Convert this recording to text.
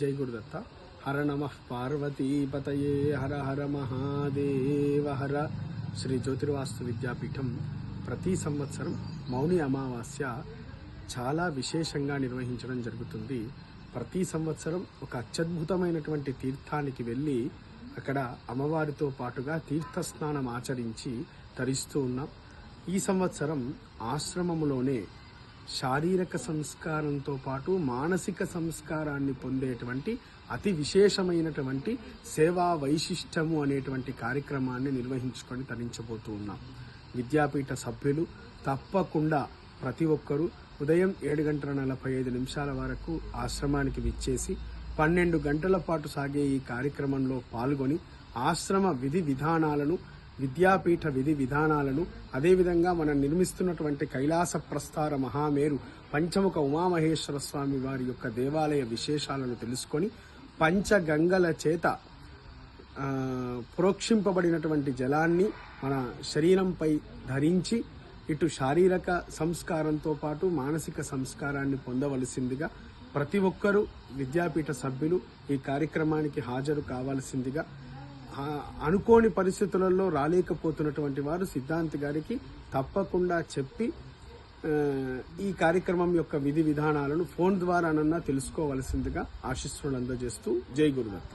జై గురుదత్త. హర నమః పార్వతీపతయే హర హర మహాదేవ హర. శ్రీ జ్యోతిర్వాస్తు విద్యాపీఠం ప్రతి సంవత్సరం మౌని అమావాస్య చాలా విశేషంగా నిర్వహించడం జరుగుతుంది. ప్రతి సంవత్సరం ఒక అత్యద్భుతమైనటువంటి తీర్థానికి వెళ్ళి అక్కడ అమ్మవారితో పాటుగా తీర్థస్నానం ఆచరించి తరిస్తూ ఉన్నాం. ఈ సంవత్సరం ఆశ్రమములోనే శారీరక సంస్కారంతో పాటు మానసిక సంస్కారాన్ని పొందేటువంటి అతి విశేషమైనటువంటి సేవా వైశిష్టము అనేటువంటి కార్యక్రమాన్ని నిర్వహించుకొని తరించబోతూ ఉన్నాం. విద్యాపీఠ సభ్యులు తప్పకుండా ప్రతి ఒక్కరూ ఉదయం 7:45 వరకు ఆశ్రమానికి విచ్చేసి 12 గంటల పాటు సాగే ఈ కార్యక్రమంలో పాల్గొని ఆశ్రమ విధి విధానాలను, విద్యాపీఠ విధి విధానాలను, అదేవిధంగా మనం నిర్మిస్తున్నటువంటి కైలాస ప్రస్థార మహామేరు పంచముఖ ఉమామహేశ్వర స్వామి వారి యొక్క దేవాలయ విశేషాలను తెలుసుకొని పంచగంగల చేత ప్రోక్షింపబడినటువంటి జలాన్ని మన శరీరంపై ధరించి ఇటు శారీరక సంస్కారంతో పాటు మానసిక సంస్కారాన్ని పొందవలసిందిగా ప్రతి ఒక్కరూ విద్యాపీఠ సభ్యులు ఈ కార్యక్రమానికి హాజరు కావాల్సిందిగా, అనుకోని పరిస్థితులలో రాలేకపోతున్నటువంటి వారు సిద్ధాంతి గారికి తప్పకుండా చెప్పి ఈ కార్యక్రమం యొక్క విధి విధానాలను ఫోన్ ద్వారానన్నా తెలుసుకోవలసిందిగా ఆశీస్సులు అందజేస్తూ జై గురుదత్త.